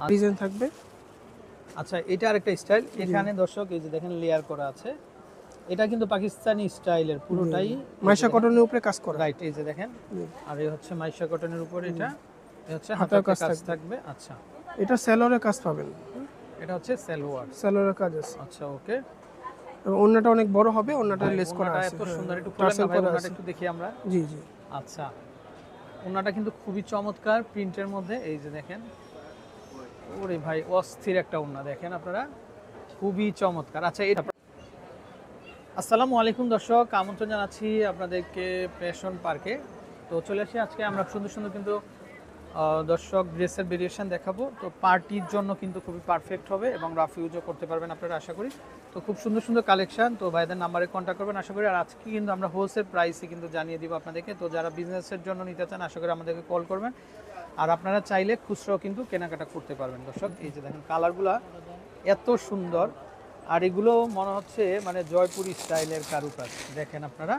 Design থাকবে। আচ্ছা, এটা আরেকটা স্টাইল। এখানে দর্শক এই যে দেখেন লেয়ার করা আছে। এটা কিন্তু পাকিস্তানি স্টাইলের পুরোটাই মাইশা কটনের উপরে কাজ করা। রাইট, এই যে দেখেন। আর এই হচ্ছে মাইশা কটনের উপর এটা। এই হচ্ছে হাতার কাজ কাজ থাকবে। আচ্ছা, এটা সেলরের কাজ পাবেন। এটা হচ্ছে সালোয়ার। সেলরের কাজ আছে। আচ্ছা, ওকে। এবং ওন্নাটা অনেক বড় হবে, ওন্নাটা লেস করা আছে। এত সুন্দর, একটু খুলে না ভাই, ওন্নাটা একটু দেখি আমরা। জি জি। আচ্ছা, ওন্নাটা কিন্তু খুবই চমৎকার প্রিন্টের মধ্যে, এই যে দেখেন। ওরে ভাই, অস্থির একটা ওন্না দেখেন আপনারা, খুবই চমৎকার। আচ্ছা, এটা আসসালামু আলাইকুম দর্শক, আমন্ত্রণ জানাচ্ছি আপনাদেরকে ফ্যাশন পার্কে। তো চলে আসি আজকে আমরা সুন্দর সুন্দর কিন্তু দর্শক ড্রেসের ভেরিয়েশন দেখাবো। তো পার্টির জন্য কিন্তু খুবই পারফেক্ট হবে এবং রাফ ইউজও করতে পারবেন আপনারা, আশা করি। তো খুব সুন্দর সুন্দর কালেকশন, তো ভাইদের নাম্বারে কন্ট্যাক্ট করবেন আশা করি। আর আজকে কিন্তু আমরা হোলসেল প্রাইসে কিন্তু জানিয়ে দিব আপনাদেরকে। তো যারা বিজনেসের জন্য নিতে চান আশা করি আমাদেরকে কল করবেন। আর আপনারা চাইলে খুচরাও কিন্তু কেনাকাটা করতে পারবেন দর্শক। এই যে দেখেন কালারগুলা এত সুন্দর, আর এগুলো মনে হচ্ছে মানে জয়পুরি স্টাইলের কারুকাজ দেখেন আপনারা,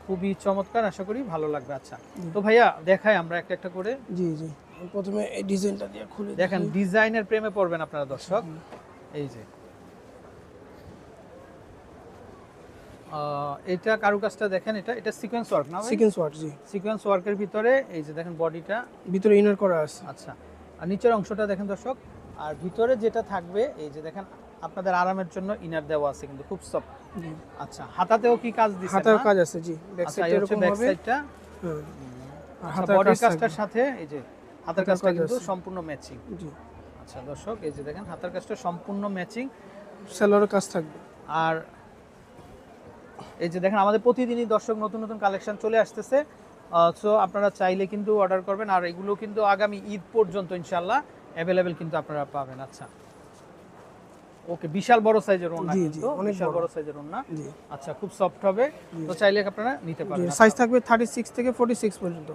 খুবই চমৎকার, আশা করি ভালো লাগবে। আচ্ছা, তো ভাইয়া দেখাই আমরা একটা একটা করে। জি জি, প্রথমে এই ডিজাইনটা দিয়ে খুলে দেখেন, ডিজাইনের প্রেমে পড়বেন আপনারা দর্শক। এই যে এটা কারুকাজটা দেখেন, এটা এটা সিকোয়েন্স ওয়ার্ক না? সিকোয়েন্স ওয়ার্ক, জি। সিকোয়েন্স ওয়ার্কের ভিতরে এই যে দেখেন বডিটা ভিতরে ইনার করা আছে। আচ্ছা, আর নিচের অংশটা দেখেন দর্শক। আর ভিতরে যেটা থাকবে এই যে দেখেন, আপনাদের আরামের জন্য ইনার দেওয়া আছে কিন্তু খুব সফট। আচ্ছা, হাতাতেও কি কাজ দিছেন? হাতার কাজ আছে, জি। ব্যাক আচ্ছা, সাইডে এরকম ব্যাক হবে। সাইডটা হাতার বডির কাজটার কাজটার সাথে এই যে হাতার কাজটা কিন্তু সম্পূর্ণ ম্যাচিং। জি। আচ্ছা দর্শক, এই যে দেখেন হাতার কাজটা সম্পূর্ণ ম্যাচিং, সেলরের কাজ থাকবে। আর এই যে দেখেন আমাদের প্রতিদিনই দর্শক নতুন নতুন কালেকশন চলে আসতেছে। সো আপনারা চাইলে কিন্তু অর্ডার করবেন, আর এগুলো কিন্তু আগামী ঈদ পর্যন্ত ইনশাআল্লাহ অ্যাভেলেবেল কিন্তু আপনারা পাবেন। আচ্ছা, ওকে, বিশাল বড় সাইজের ওন্না, কিন্তু অনেক বড় সাইজের ওন্না। আচ্ছা, খুব সফট হবে, তো চাইলে আপনারা নিতে পারেন। সাইজ থাকবে 36 থেকে 46 পর্যন্ত।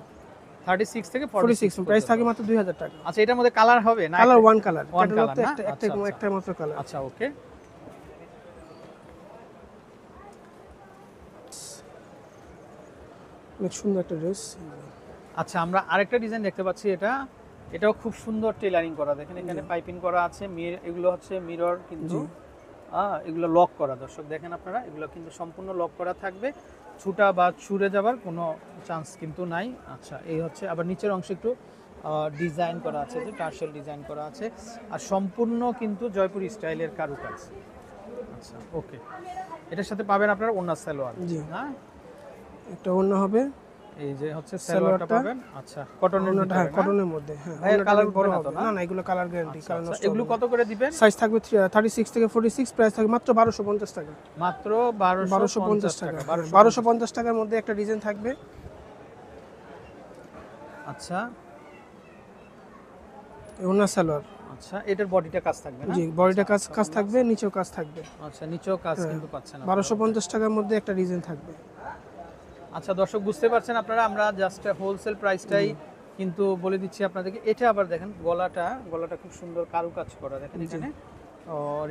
36 থেকে 46, প্রাইস থাকে মাত্র 2000 টাকা। আচ্ছা, এটার মধ্যে কালার হবে না? কালার ওয়ান কালার, একটা মাত্র কালার। আচ্ছা, ওকে। অনেক সুন্দর একটা ড্রেস। আচ্ছা, আমরা আরেকটা ডিজাইন দেখতে পাচ্ছি, এটাও খুব সুন্দর টেলারিং করা, দেখেন এখানে পাইপিং করা আছে। এগুলো হচ্ছে মিরর কিন্তু, এগুলো লক করা দর্শক, দেখেন আপনারা, এগুলো কিন্তু সম্পূর্ণ লক করা থাকবে, ছুটা বা ছুঁড়ে যাবার কোনো চান্স কিন্তু নাই। আচ্ছা, এই হচ্ছে আবার নিচের অংশে একটু ডিজাইন করা আছে, যে টার্সেল ডিজাইন করা আছে, আর সম্পূর্ণ কিন্তু জয়পুরি স্টাইলের কারুকাজ। আচ্ছা, ওকে। এটার সাথে পাবেন আপনারা ওন্না সালোয়ার, হ্যাঁ, একটা ওন্না হবে। এই যে হচ্ছে সালোয়ারটা পাবেন। আচ্ছা, কটনের মধ্যে, হ্যাঁ, কটনের মধ্যে, হ্যাঁ। এর কালার বড় হবে না না, এগুলো কালার গ্যারান্টি, কালার নষ্ট হবে না। এগুলো কত করে দিবেন? সাইজ থাকবে 36 থেকে 46, প্রাইস থাকবে মাত্র 1250 টাকা। মাত্র 1250 টাকা। 1250 টাকার মধ্যে একটা ডিজাইন থাকবে। আচ্ছা, ওন্না সালোয়ার। আচ্ছা, এটার বডিটা কাজ থাকবে না? জি, বডিটা কাজ থাকবে, নিচেও কাজ থাকবে। আচ্ছা, নিচেও কাজ কিন্তু পাচ্ছেন। 1250 টাকার মধ্যে একটা ডিজাইন থাকবে। আচ্ছা দর্শক, বুঝতে পারছেন আপনারা, আমরা জাস্ট হোলসেল প্রাইসটাই কিন্তু বলে দিচ্ছি আপনাদেরকে। এটা আবার দেখেন গলাটা খুব সুন্দর কারুকাজ করা, দেখেন এখানে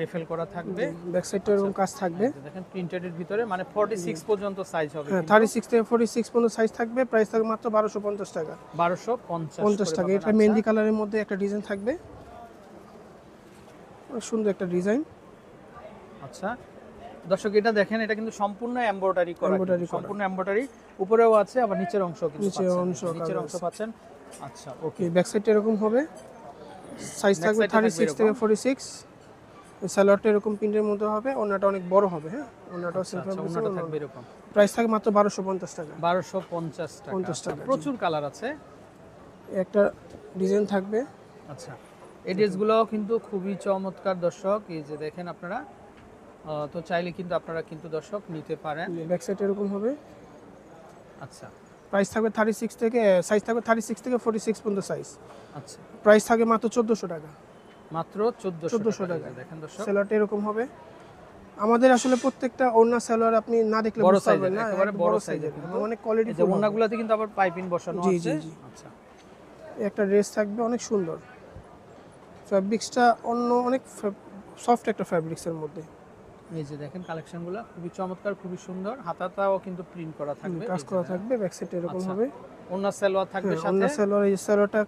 রেফেল করা থাকবে। ব্যাক সাইডটা এরকম কাজ থাকবে, দেখেন প্রিন্টেডের ভিতরে, মানে 46 পর্যন্ত সাইজ হবে। হ্যাঁ, 36 থেকে 46 পর্যন্ত সাইজ থাকবে, প্রাইস থাকবে মাত্র 1250 টাকা। 1250 টাকা। এটা মেহেন্দি কালারের মধ্যে একটা ডিজাইন থাকবে, অনেক সুন্দর একটা ডিজাইন। আচ্ছা দর্শক, এটা দেখেন, এটা কিন্তু সম্পূর্ণ এমব্রয়ডারি করা, সম্পূর্ণ এমব্রয়ডারি, উপরেও আছে, আবার নিচের অংশ কিন্তু নিচের অংশ পাচ্ছেন। আচ্ছা, ওকে। ব্যাক সাইডটা এরকম হবে, সাইজ থাকবে 36 থেকে 46। সালোয়ারটা এরকম প্রিন্টের মধ্যে হবে, ওন্নাটা অনেক বড় হবে, হ্যাঁ, ওন্নাটাও ওন্নাটা থাকবে এরকম। প্রাইস থাকবে মাত্র 1250 টাকা। 1250 টাকা। প্রচুর কালার আছে, একটা ডিজাইন থাকবে। আচ্ছা, এই ড্রেসগুলোও কিন্তু খুবই চমৎকার দর্শক, এই যে দেখেন আপনারা, তো চাইলে কিন্তু আপনারা কিন্তু দর্শক নিতে পারেন। ব্যাক সাইড এরকম হবে। আচ্ছা, প্রাইস থাকবে 36 থেকে, সাইজ থাকবে 36 থেকে 46 পর্যন্ত সাইজ। আচ্ছা, প্রাইস থাকবে মাত্র 1400 টাকা। মাত্র 1400 টাকা। দেখেন দর্শক, সালোয়ারটা এরকম হবে। আমাদের আসলে প্রত্যেকটা ওন্না সালোয়ার আপনি না দেখলে বুঝতে পারবেন না, একেবারে বড় সাইজের, অনেক কোয়ালিটি। এই ওন্নাগুলোতে কিন্তু আবার পাইপিং বসানো আছে। জি জি। আচ্ছা, একটা ড্রেস থাকবে অনেক সুন্দর, ফ্যাব্রিক্সটা অনেক সফট একটা ফ্যাব্রিক্সের মধ্যে। এই যে দেখেন কালেকশনগুলো খুবই চমৎকার, খুবই সুন্দর, হাতাটাও কিন্তু প্রিন্ট করা থাকবে, কাজ করা থাকবে। ব্যাক সাইড এরকম হবে, ওন্না সালোয়ার থাকবে সাথে। ওন্না সালোয়ার, এই সালোয়ারটা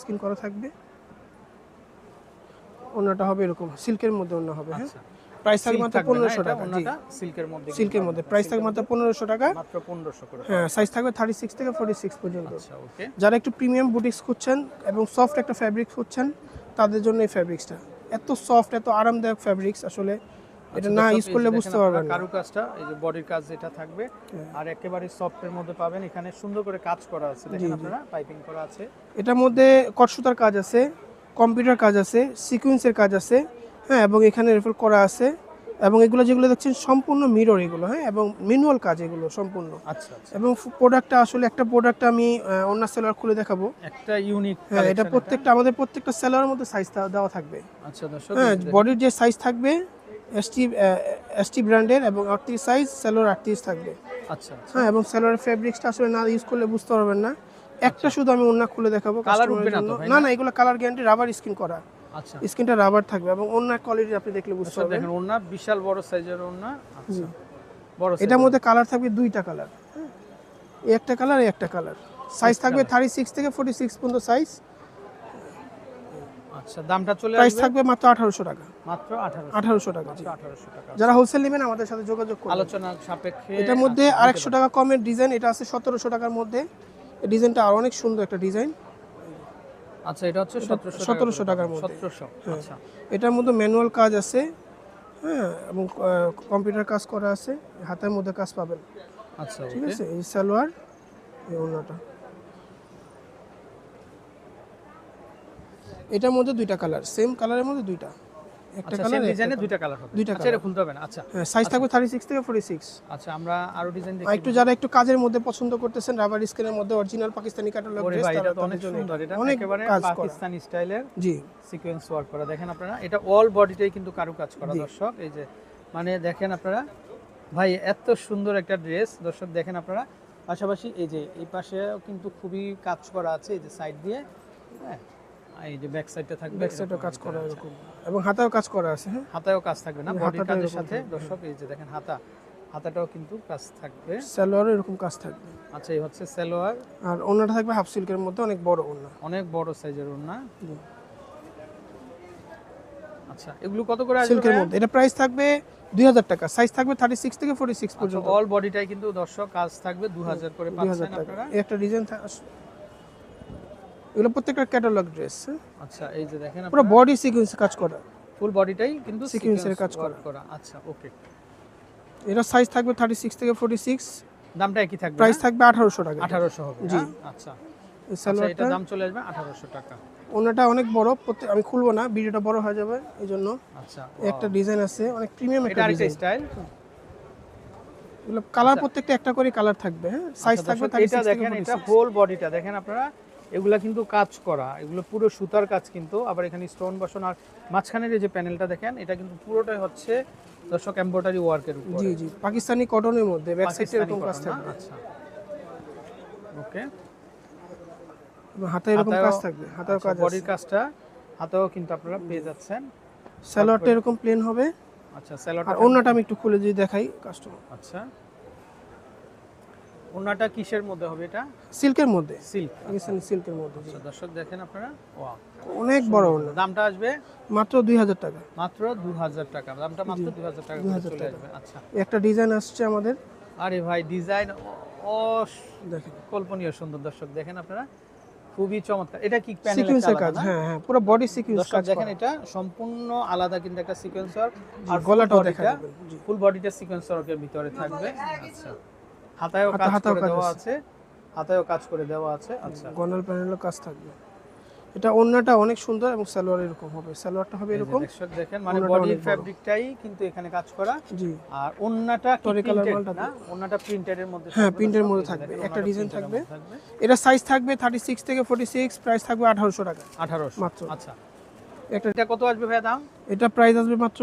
স্কিন করা থাকবে। ওনাটা হবে এরকম সিল্কের মধ্যে ওনা হবে, হ্যাঁ। আচ্ছা প্রাইস থাকবে মাত্র 1500 টাকা। জি, ওন্নাটা সিল্কের মধ্যে সিল্কের মধ্যে প্রাইস থাকবে মাত্র 1500 টাকা। মাত্র 1500 করে। হ্যাঁ, সাইজ থাকবে 36 থেকে 46 পর্যন্ত। আচ্ছা ওকে। যারা একটু প্রিমিয়াম বুটিক্স খুঁজছেন এবং সফট একটা ফ্যাব্রিক খুঁজছেন তাদের জন্য এই ফ্যাব্রিক্সটা এত সফট, এত আরামদায়ক ফ্যাব্রিক্স, আসলে এটা না ইউজ করলে বুঝতে পারবেন না। কারুকাজটা এই যে বডির কাজ যেটা থাকবে আর একেবারে সফটের মধ্যে পাবেন। এখানে সুন্দর করে কাজ করা আছে, দেখেন আপনারা, পাইপিং করা আছে। এটার মধ্যে কটসুতার কাজ আছে, কম্পিউটার কাজ আছে, সিকোয়েন্সের কাজ আছে, হ্যাঁ, এবং এখানে রেফার করা আছে। এবং এগুলো যেগুলো দেখছেন সম্পূর্ণ মিরর এগুলো, হ্যাঁ, এবং ম্যানুয়াল কাজ এগুলো সম্পূর্ণ। আচ্ছা আচ্ছা। এবং প্রোডাক্টটা আসলে একটা প্রোডাক্ট আমি অন্য সেলার খুলে দেখাবো। একটা ইউনিক, হ্যাঁ, এটা আমাদের প্রত্যেকটা সেলারের মধ্যে সাইজ দেওয়া থাকবে। আচ্ছা দর্শক, হ্যাঁ, বডির যে সাইজ থাকবে এসটি ব্র্যান্ডের এবং 38 সাইজ, সেলোয়ার 38 থাকবে। আচ্ছা হ্যাঁ, এবং সেলোয়ারের ফেব্রিক্সটা আসলে না ইউজ করলে বুঝতে পারবেন না। একটা শুধু আমি ওন্না খুলে দেখাবো কালার উঠবে না তো ভাই? না, এগুলো কালার গ্যারান্টি, রাবার স্কিন করা। আচ্ছা, স্কিনটা রাবার থাকবে এবং ওন্নার কোয়ালিটি আপনি দেখলে বুঝতে পারবেন। দেখেন ওন্না বিশাল বড় সাইজের ওন্না। আচ্ছা, বড় সাইজ। এটার মধ্যে কালার থাকবে দুইটা কালার, এই একটা কালার, এই একটা কালার। সাইজ থাকবে 36 থেকে 46 পর্যন্ত সাইজ। আচ্ছা, দামটা চলে প্রাইস আসবে থাকবে মাত্র 1800 টাকা। মাত্র 1800 টাকা। জি, 1800 টাকা। যারা হোলসেল নেবেন আমাদের সাথে যোগাযোগ করুন। আলোচনা সাপেক্ষে এটার মধ্যে আর 100 টাকা কমের ডিজাইন, এটা আছে 1700 টাকার মধ্যে। এই ডিজাইনটা আর অনেক সুন্দর একটা ডিজাইন। আচ্ছা, এটা হচ্ছে 1700 টাকার মধ্যে। 1700। আচ্ছা, এটার মধ্যে ম্যানুয়াল কাজ আছে, হ্যাঁ, এবং কম্পিউটার কাজ করা আছে, হাতের মধ্যে কাজ পাবেন। আচ্ছা ঠিক ওকে। আছে, এই সালোয়ার, এই ওড়নাটা। এটার মধ্যে দুইটা কালার, সেম কালারের মধ্যে দুইটা, একটা আচ্ছা, কালার, সেম ডিজাইনে দুইটা কালার হবে। দুইটা আচ্ছা, এটা খুলতে হবে না। আচ্ছা হ্যাঁ, সাইজ থাকবে 36 থেকে 46। আচ্ছা, আমরা আরো ডিজাইন দেখি। একটু যারা একটু কাজের মধ্যে পছন্দ করতেছেন, রাবার স্কিনের মধ্যে অরিজিনাল পাকিস্তানি ক্যাটালগ ওরে ড্রেস, ভাই, এটা তো তাদের অনেক জন্য সুন্দর। এটা অনেক একেবারে কাজ করা। পাকিস্তানি স্টাইলের জি, সিকোয়েন্স ওয়ার্ক করা, দেখেন আপনারা। এটা অল বডিটাই কিন্তু কারুকাজ করা দর্শক। এই যে মানে দেখেন আপনারা, ভাই এত সুন্দর একটা ড্রেস দর্শক, দেখেন আপনারা। পাশাপাশি এই যে এই পাশেও কিন্তু খুবই কাজ করা আছে, এই যে সাইড দিয়ে, হ্যাঁ, এই যে ব্যাক সাইডটা থাকবে, ব্যাক সাইডেও কাজ করা এরকম, এবং হাতেও কাজ করা আছে। হ্যাঁ, হাতায়ও কাজ থাকবে না, বডির হাতাটা কাজের এরকম সাথে থাকবে। দর্শক। এই যে দেখেন হাতাটাও কিন্তু কাজ থাকবে। সালোয়ারও এরকম কাজ থাকবে। আচ্ছা, এই হচ্ছে সালোয়ার। আর ওড়নাটা থাকবে হাফ সিল্কের মধ্যে, অনেক বড় ওড়না, অনেক বড় সাইজের ওড়না। আচ্ছা, এগুলো কত করে আসবে সিল্কের মধ্যে। এটা প্রাইস থাকবে 2000 টাকা, সাইজ থাকবে 36 থেকে 46 পর্যন্ত। অল বডিটাই কিন্তু দর্শক কাজ থাকবে, 2000 করে 2000 পাচ্ছেন টাকা। আপনারা। এই একটা ডিজাইন, এগুলো প্রত্যেকটা ক্যাটালগ ড্রেস। আচ্ছা, এই যে দেখেন পুরো আপনারা, বডি সিকোয়েন্স কাজ করা, ফুল বডিটাই কিন্তু সিকোয়েন্সের কাজ করা। আচ্ছা ওকে। এটা সাইজ থাকবে 36 থেকে 46, দামটা একই থাকবে, প্রাইস থাকবে 1800 টাকা। 1800 হবে। জি। আচ্ছা, এই এটা সালোয়ারটা, দাম চলে আসবে 1800 টাকা। ওনাটা অনেক বড়, আমি খুলবো না, ভিডিওটা বড় হয়ে যাবে এইজন্য। আচ্ছা, একটা ডিজাইন আছে, অনেক প্রিমিয়াম এটা একটা আরেকটা ডিজাইন। স্টাইল। এগুলো কালার প্রত্যেকটা একটা করে কালার থাকবে, হ্যাঁ, সাইজ থাকবে এটা 36 থেকে দেখেন, এটা 46। হোল বডিটা দেখেন আপনারা। এগুলা কিন্তু কাজ করা, এগুলো পুরো সুতার কাজ কিন্তু, আবার এখানে স্টোন বসানো। আর মাঝখানের এই যে প্যানেলটা দেখেন, এটা কিন্তু পুরোটাই হচ্ছে দর্শক এমব্রয়ডারি ওয়ার্কের উপর। জি জি, পাকিস্তানি কটনের মধ্যে ব্যাক সাইডে এরকম কাজ থাকবে। আচ্ছা ওকে। এবং হাতে এরকম কাজ থাকবে, হাতেও কাজ আছে। বডির কাজটা হাতেও কিন্তু আপনারা পেয়ে যাচ্ছেন। সালোয়ারটা এরকম প্লেন হবে। আচ্ছা, সালোয়ারটা। আর ওন্নাটা আমি একটু খুলে যদি দেখাই কাস্টমার। আচ্ছা, ওন্নাটা কিসের মধ্যে হবে? এটা সিল্কের মধ্যে, সিল্ক। পাকিস্তানি সিল্কের মধ্যে। জি, আচ্ছা দর্শক দেখেন আপনারা, ওয়াও, অনেক বড় ওন্না। দামটা আসবে মাত্র 2000 টাকা। মাত্র 2000 টাকা। দামটা মাত্র 2000 টাকা করে চলে আসবে। আচ্ছা, একটা ডিজাইন আসছে আমাদের, আরে ভাই ডিজাইন দেখেন, অকল্পনীয় সুন্দর দর্শক, দেখেন আপনারা, খুবই চমৎকার। এটা কি প্যানেলের সিকোয়েন্সের কাজ? কাজ, হ্যাঁ হ্যাঁ, পুরো বডি সিকোয়েন্স দর্শক কাজ দেখেন, করা। এটা সম্পূর্ণ আলাদা কিন্তু একটা সিকোয়েন্সার। আর গলাটাও দেখা যাবে। জি, ফুল বডিটা সিকোয়েন্সারের ভিতরে থাকবে। আচ্ছা, হাতায়ও কাজ করে দেওয়া আছে, হাতায়ও কাজ করে দেওয়া আছে। আচ্ছা, গলার প্যানেলও কাজ থাকবে। এটা ওন্নাটা অনেক সুন্দর এবং সালোয়ার এরকম হবে, সালোয়ারটা হবে এরকম। দর্শক দেখেন, মানে বডির ফ্যাব্রিকটাই কিন্তু এখানে কাজ করা। জি, আর ওন্নাটা কি তরে কালার প্রিন্টেড মালটা না? ওন্নাটা প্রিন্টেডের মধ্যে হ্যাঁ, থাকবে। প্রিন্টের মধ্যে দর্শক, থাকবে, এই যে একটা দেখেন, ডিজাইন ওন্নাটা থাকবে। প্রিন্টের মধ্যে থাকবে। এটা সাইজ থাকবে 36 থেকে 46, প্রাইস থাকবে 1800 টাকা 1800 মাত্র। আচ্ছা, এটা কত আসবে ভাই দাম? এটা প্রাইস আসবে মাত্র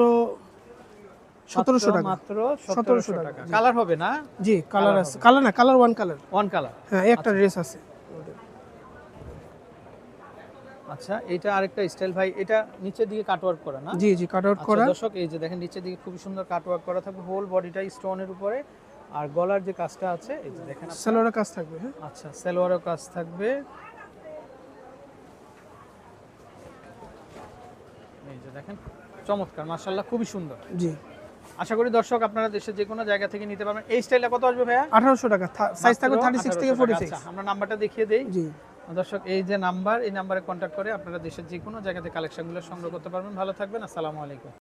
1700 টাকা। মাত্র 1700 টাকা। কালার হবে না? জি, কালার আছে, কালার না, colour one colour. One colour. হ্যাঁ, একটা ড্রেস আছে। আচ্ছা, এটা আরেকটা স্টাইল ভাই, এটা নিচের দিকে কাটওয়ার্ক করা না? জি জি, কাট আউট আচ্ছা, করা। দর্শক এই যে দেখেন, নিচের দিকে খুব সুন্দর কাটওয়ার্ক করা থাকবে, হোল বডিটা স্টোনের উপরে। আর গলার যে কাজটা আছে, এই যে দেখেন আপনারা। সালোয়ারের কাজ থাকবে, হ্যাঁ। আচ্ছা, সালোয়ারের কাজ থাকবে। এই যে দেখেন চমৎকার, মাশাআল্লাহ খুবই সুন্দর। জি। আশা করি দর্শক আপনারা দেশের যে কোনো জায়গা থেকে নিতে পারবেন। এই স্টাইলটা কত আসবে ভাইয়া? 1800 টাকা, সাইজ থাকবে মাত্র 36 থেকে 1800 টাকা। 46। আচ্ছা, আমরা নাম্বারটা দেখিয়ে দেই। জি। দর্শক এই যে নাম্বার, এই নাম্বারে কন্ট্যাক্ট করে আপনারা দেশের যে কোনো জায়গাতে কালেকশনগুলো সংগ্রহ করতে পারবেন। ভালো থাকবেন, আসসালামু আলাইকুম।